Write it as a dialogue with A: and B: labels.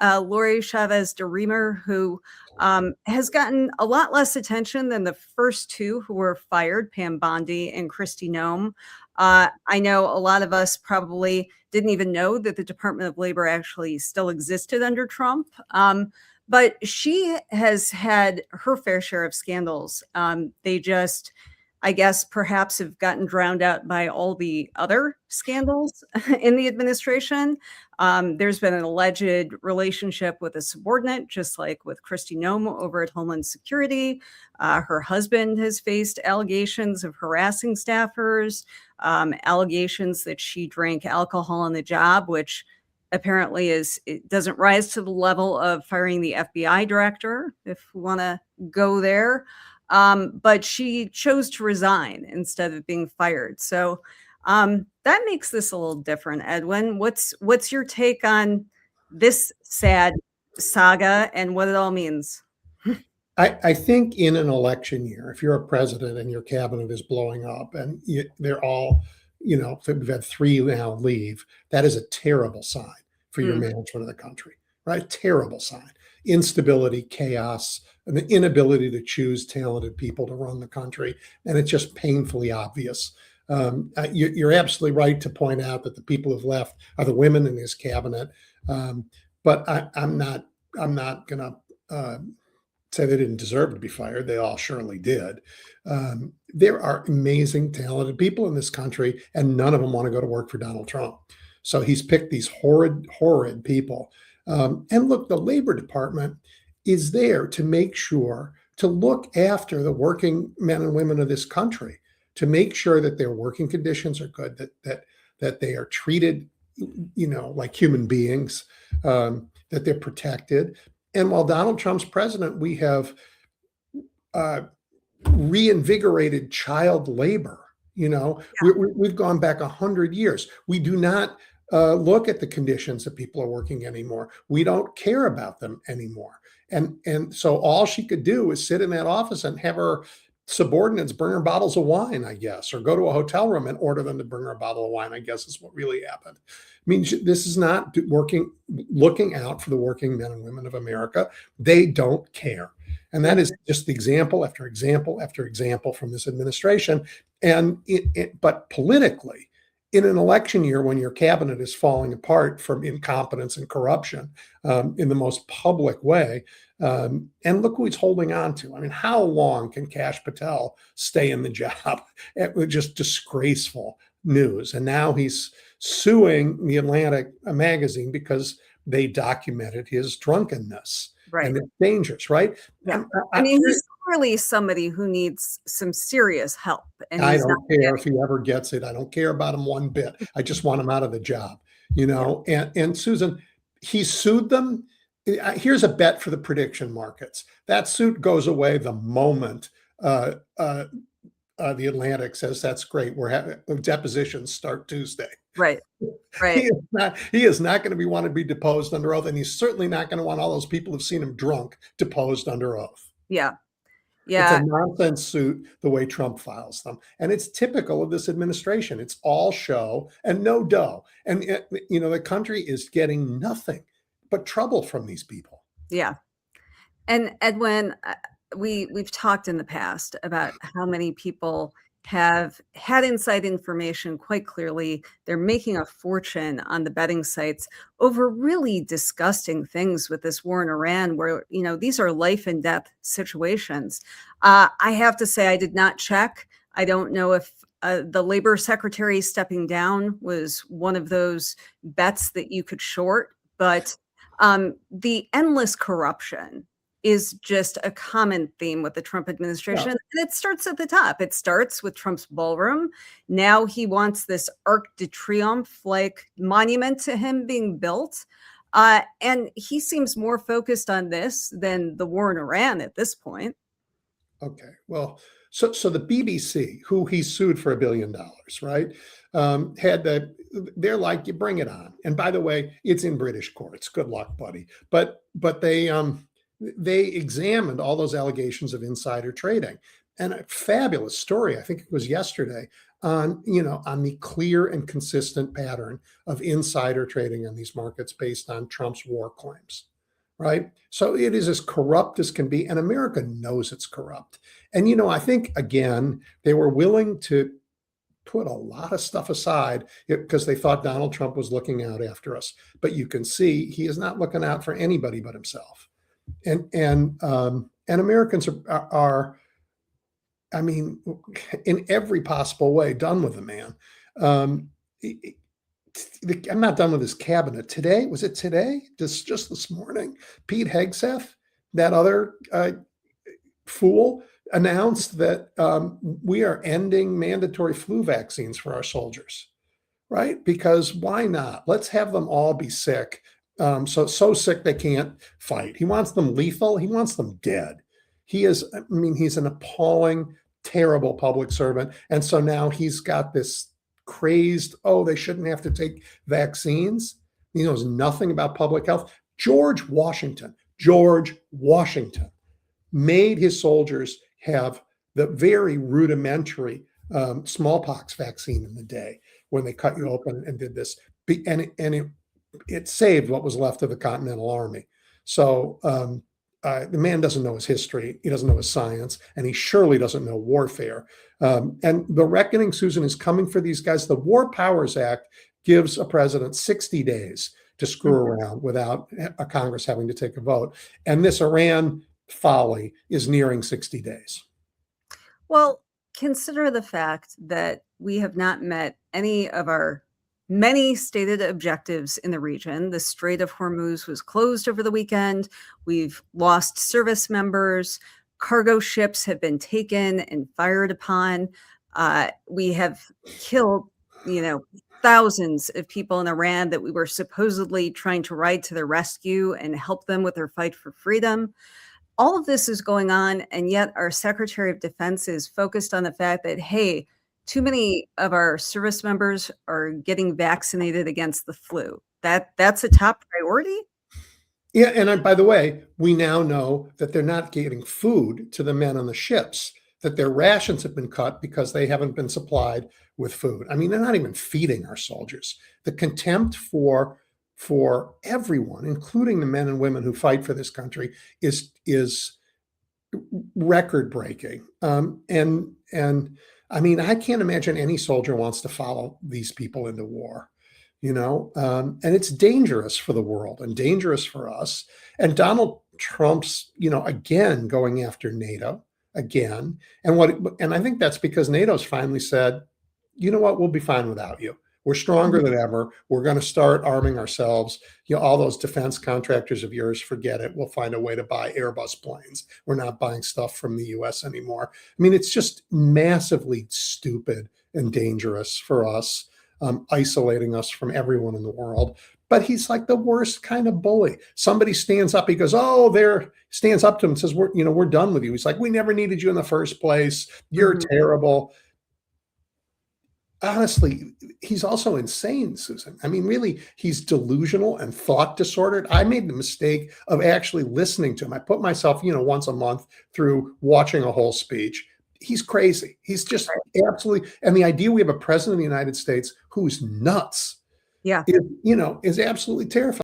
A: Lori Chavez de Reamer, who has gotten a lot less attention than the first two who were fired, Pam Bondi and Kristi Noem. I know a lot of us probably didn't even know that the Department of Labor actually still existed under Trump. But she has had her fair share of scandals. They just, I guess, perhaps have gotten drowned out by all the other scandals in the administration. There's been an alleged relationship with a subordinate, just like with Kristi Noem over at Homeland Security. Her husband has faced allegations of harassing staffers, allegations that she drank alcohol on the job, which apparently it doesn't rise to the level of firing the FBI director, if we want to go there. But she chose to resign instead of being fired. So that makes this a little different. Edwin, what's your take on this sad saga and what it all means?
B: I think in an election year, if you're a president and your cabinet is blowing up and they're all, we've had 3 now leave, that is a terrible sign for your management of the country, right? Terrible sign. Instability, chaos, and the inability to choose talented people to run the country. And it's just painfully obvious. You're absolutely right to point out that the people who've left are the women in his cabinet. But I'm not going to say they didn't deserve to be fired. They all surely did. There are amazing, talented people in this country, and none of them want to go to work for Donald Trump. So he's picked these horrid people. And look, the Labor Department is there to make sure, to look after the working men and women of this country, to make sure that their working conditions are good, that they are treated, like human beings, that they're protected. And while Donald Trump's president, we have reinvigorated child labor. We've gone back 100 years. We do not look at the conditions that people are working anymore. We don't care about them anymore. And so all she could do is sit in that office and have her subordinates bring her bottles of wine, I guess, or go to a hotel room and order them to bring her a bottle of wine, I guess is what really happened. I mean, this is not looking out for the working men and women of America. They don't care. And that is just example after example after example from this administration. And but politically, in an election year when your cabinet is falling apart from incompetence and corruption in the most public way, and look who he's holding on to. I mean, how long can Kash Patel stay in the job? It was just disgraceful news. And now he's suing the Atlantic magazine because they documented his drunkenness. Right. And it's dangerous, right?
A: Yeah. I mean, he's clearly somebody who needs some serious help. And
B: I don't care if he ever gets it. I don't care about him one bit. I just want him out of the job, And Susan, he sued them. Here's a bet for the prediction markets. That suit goes away the moment the Atlantic says, that's great. We're having depositions start Tuesday.
A: Right.
B: He is not going to want to be deposed under oath. And he's certainly not going to want all those people who've seen him drunk deposed under oath.
A: Yeah.
B: It's a nonsense suit the way Trump files them. And it's typical of this administration. It's all show and no dough. And, the country is getting nothing but trouble from these people.
A: Yeah. And Edwin, we've talked in the past about how many people have had inside information quite clearly. They're making a fortune on the betting sites over really disgusting things with this war in Iran, where, these are life and death situations. I have to say, I did not check. I don't know if the labor secretary stepping down was one of those bets that you could short, but the endless corruption is just a common theme with the Trump administration. Yeah. And it starts at the top. It starts with Trump's ballroom. Now he wants this Arc de Triomphe-like monument to him being built. And he seems more focused on this than the war in Iran at this point.
B: Okay, well, so the BBC, who he sued for $1 billion, right, they're like, you bring it on. And by the way, it's in British courts. Good luck, buddy. But they examined all those allegations of insider trading, and a fabulous story, I think it was yesterday, on the clear and consistent pattern of insider trading on these markets based on Trump's war claims. right? So it is as corrupt as can be, and America knows it's corrupt. And, I think, again, they were willing to put a lot of stuff aside because they thought Donald Trump was looking out after us. But you can see he is not looking out for anybody but himself. And Americans are, I mean, in every possible way, done with the man. Um, I'm not done with his cabinet. Today, was it today? Just this morning, Pete Hegseth, that other fool, announced that we are ending mandatory flu vaccines for our soldiers, right? Because why not? Let's have them all be sick. So sick they can't fight. He wants them lethal. He wants them dead. He's an appalling, terrible public servant. And so now he's got this crazed, oh, they shouldn't have to take vaccines. He knows nothing about public health. George Washington made his soldiers have the very rudimentary smallpox vaccine in the day when they cut you open and did this. And it saved what was left of the Continental Army. So the man doesn't know his history. He doesn't know his science, and he surely doesn't know warfare. And the reckoning, Susan, is coming for these guys. The War Powers Act gives a president 60 days to screw around without a Congress having to take a vote. And this Iran folly is nearing 60 days.
A: Well, consider the fact that we have not met any of our many stated objectives in the region. The Strait of Hormuz was closed over the weekend. We've lost service members. Cargo ships have been taken and fired upon. We have killed, thousands of people in Iran that we were supposedly trying to ride to their rescue and help them with their fight for freedom. All of this is going on, and yet our Secretary of Defense is focused on the fact that, hey, too many of our service members are getting vaccinated against the flu. That's a top priority?
B: Yeah, and by the way, we now know that they're not getting food to the men on the ships, that their rations have been cut because they haven't been supplied with food. I mean, they're not even feeding our soldiers. The contempt for everyone, including the men and women who fight for this country, is record breaking. And I mean, I can't imagine any soldier wants to follow these people into war, and it's dangerous for the world and dangerous for us. And Donald Trump's, again, going after NATO again. And I think that's because NATO's finally said, you know what, we'll be fine without you. We're stronger than ever. We're going to start arming ourselves. All those defense contractors of yours, forget it. We'll find a way to buy Airbus planes. We're not buying stuff from the US anymore. I mean, it's just massively stupid and dangerous for us, isolating us from everyone in the world. But he's like the worst kind of bully. Somebody stands up, he goes, stands up to him and says, we're done with you. He's like, we never needed you in the first place. You're terrible. Honestly, he's also insane, Susan. I mean, really, he's delusional and thought disordered. I made the mistake of actually listening to him. I put myself, once a month through watching a whole speech. He's crazy. He's just absolutely, and the idea we have a president of the United States who's nuts,
A: Yeah.
B: is absolutely terrifying.